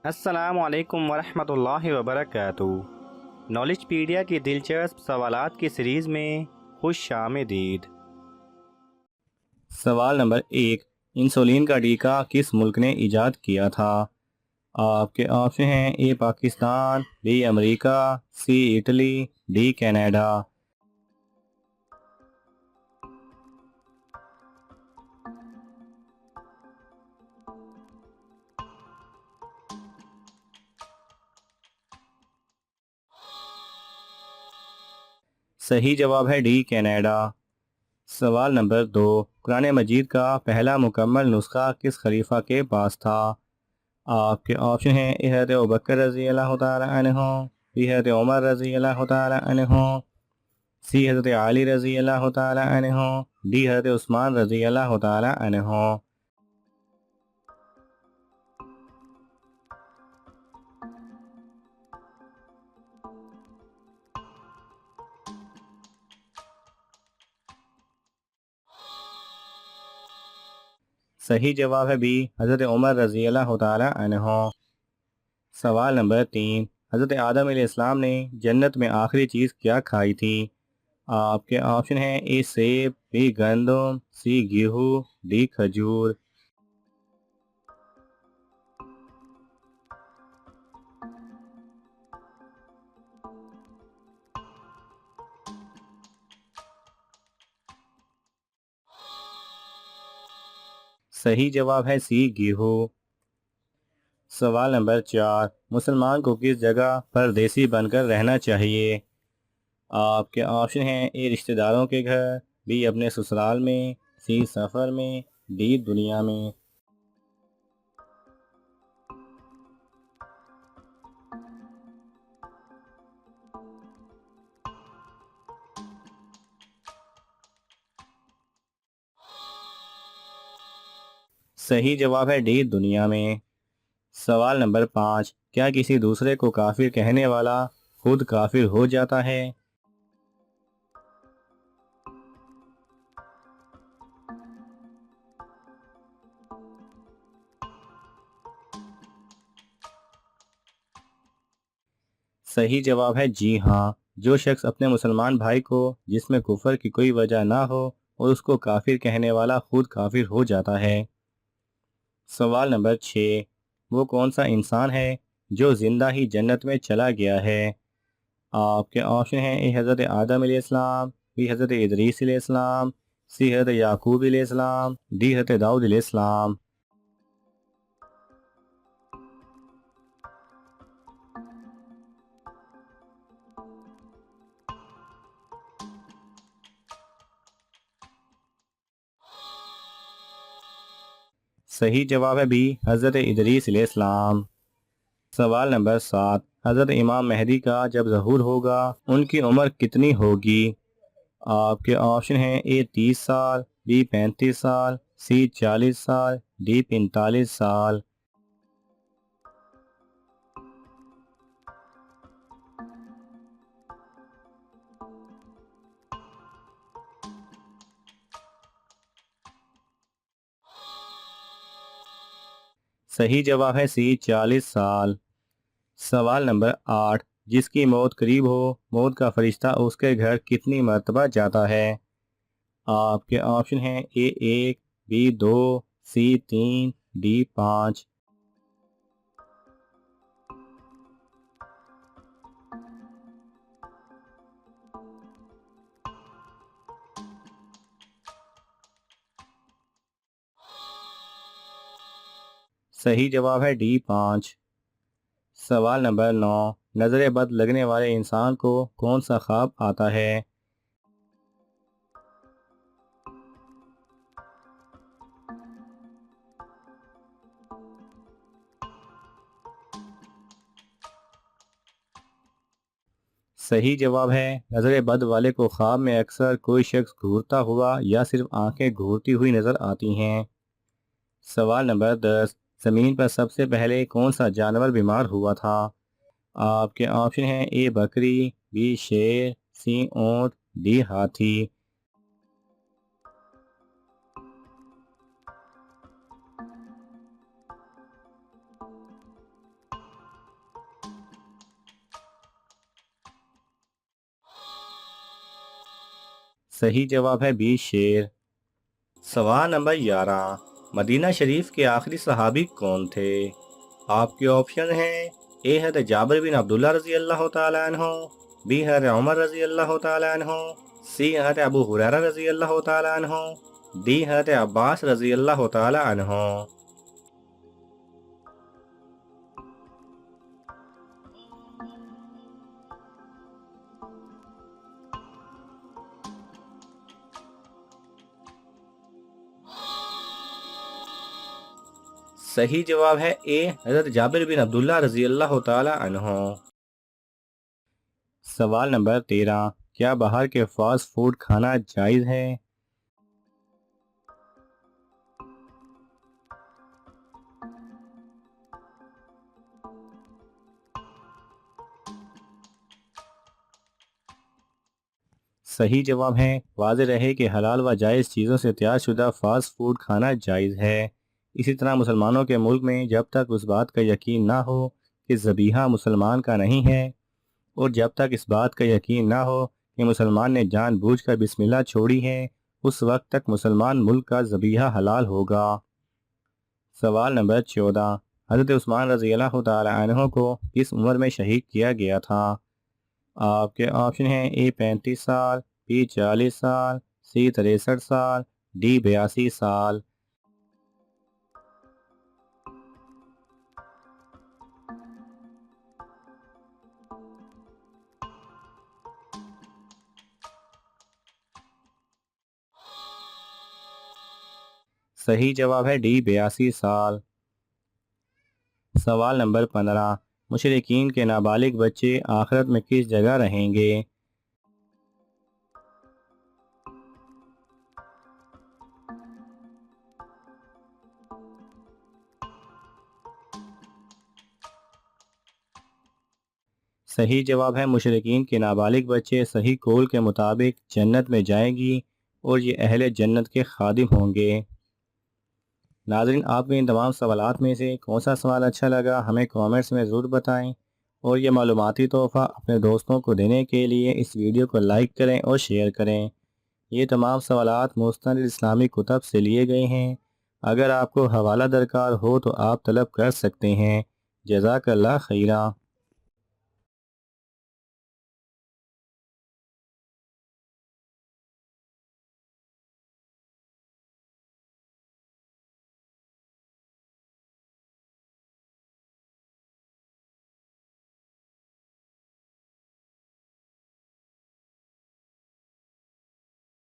السلام علیکم ورحمۃ اللہ وبرکاتہ۔ نالج پیڈیا کی دلچسپ سوالات کی سیریز میں خوش آمدید۔ سوال نمبر 1، انسولین کا ٹیکہ کس ملک نے ایجاد کیا تھا؟ آپ کے آپشن ہیں: اے پاکستان، بی امریکہ، سی اٹلی، ڈی کینیڈا۔ صحیح جواب ہے ڈی کینیڈا۔ سوال نمبر 2، قرآن مجید کا پہلا مکمل نسخہ کس خلیفہ کے پاس تھا؟ آپ کے آپشن ہیں: حضرت ابوبکر رضی اللہ تعالی عنہ، بی حضرت عمر رضی اللہ تعالی عنہ، سی حضرت علی رضی اللہ تعالی عنہ، ڈی حضرت عثمان رضی اللہ تعالی عنہ۔ صحیح جواب ہے بی حضرت عمر رضی اللہ تعالی عنہ۔ سوال نمبر 3، حضرت آدم علیہ السلام نے جنت میں آخری چیز کیا کھائی تھی؟ آپ کے آپشن ہیں: اے سیب، بی گندم، سی گیہوں، ڈی کھجور۔ صحیح جواب ہے سی گیہوں۔ سوال نمبر 4، مسلمان کو کس جگہ پردیسی بن کر رہنا چاہیے؟ آپ کے آپشن ہیں: اے رشتہ داروں کے گھر، بی اپنے سسرال میں، سی سفر میں، ڈی دنیا میں۔ صحیح جواب ہے ڈی دنیا میں۔ سوال نمبر 5، کیا کسی دوسرے کو کافر کہنے والا خود کافر ہو جاتا ہے؟ صحیح جواب ہے جی ہاں۔ جو شخص اپنے مسلمان بھائی کو جس میں کفر کی کوئی وجہ نہ ہو اور اس کو کافر کہنے والا خود کافر ہو جاتا ہے۔ سوال نمبر 6، وہ کون سا انسان ہے جو زندہ ہی جنت میں چلا گیا ہے؟ آپ کے آپشن ہیں: اے حضرت آدم علیہ السلام، بی حضرت ادریس علیہ السلام، سی حضرت یعقوب علیہ السلام، ڈی حضرت داؤد علیہ السلام۔ صحیح جواب ہے بی حضرت ادریس علیہ السلام۔ سوال نمبر 7، حضرت امام مہدی کا جب ظہور ہوگا ان کی عمر کتنی ہوگی؟ آپ کے آپشن ہیں: اے 30 سال، بی 35 سال، سی 40 سال، ڈی 45 سال۔ صحیح جواب ہے سی 40 سال۔ سوال نمبر 8، جس کی موت قریب ہو موت کا فرشتہ اس کے گھر کتنی مرتبہ جاتا ہے؟ آپ کے آپشن ہیں: اے 1، بی 2، سی 3، ڈی 5۔ صحیح جواب ہے ڈی 5۔ سوال نمبر 9، نظر بد لگنے والے انسان کو کون سا خواب آتا ہے؟ صحیح جواب ہے نظر بد والے کو خواب میں اکثر کوئی شخص گھورتا ہوا یا صرف آنکھیں گھورتی ہوئی نظر آتی ہیں۔ سوال نمبر 10، زمین پر سب سے پہلے کون سا جانور بیمار ہوا تھا؟ آپ کے آپشن ہیں: اے بکری، بی شیر، سی اونٹ، ڈی ہاتھی۔ صحیح جواب ہے بی شیر۔ سوال نمبر 11، مدینہ شریف کے آخری صحابی کون تھے؟ آپ کے آپشن ہیں: اے حضرت جابر بن عبداللہ رضی اللہ تعالیٰ عنہ، بی حضرت عمر رضی اللہ تعالیٰ عنہ، سی حضرت ابو ہریرہ رضی اللہ تعالیٰ عنہ، ڈی حضرت عباس رضی اللہ تعالیٰ عنہ۔ صحیح جواب ہے اے حضرت جابر بن عبداللہ رضی اللہ تعالیٰ عنہ۔ سوال نمبر 13، کیا باہر کے فاسٹ فوڈ کھانا جائز ہے؟ صحیح جواب ہے، واضح رہے کہ حلال و جائز چیزوں سے تیار شدہ فاسٹ فوڈ کھانا جائز ہے۔ اسی طرح مسلمانوں کے ملک میں جب تک اس بات کا یقین نہ ہو کہ ذبیحہ مسلمان کا نہیں ہے، اور جب تک اس بات کا یقین نہ ہو کہ مسلمان نے جان بوجھ کر بسم اللہ چھوڑی ہے، اس وقت تک مسلمان ملک کا ذبیحہ حلال ہوگا۔ سوال نمبر 14، حضرت عثمان رضی اللہ تعالی عنہ کو کس عمر میں شہید کیا گیا تھا؟ آپ کے آپشن ہیں: اے 35 سال، بی 40 سال، سی 63 سال، ڈی 82 سال۔ صحیح جواب ہے ڈی 82 سال۔ سوال نمبر 15، مشرکین کے نابالغ بچے آخرت میں کس جگہ رہیں گے؟ صحیح جواب ہے مشرکین کے نابالغ بچے صحیح قول کے مطابق جنت میں جائیں گی، اور یہ اہل جنت کے خادم ہوں گے۔ ناظرین، آپ کو ان تمام سوالات میں سے کون سا سوال اچھا لگا ہمیں کامنٹس میں ضرور بتائیں، اور یہ معلوماتی تحفہ اپنے دوستوں کو دینے کے لیے اس ویڈیو کو لائک کریں اور شیئر کریں۔ یہ تمام سوالات مستند اسلامی کتب سے لیے گئے ہیں۔ اگر آپ کو حوالہ درکار ہو تو آپ طلب کر سکتے ہیں۔ جزاک اللہ خیرہ۔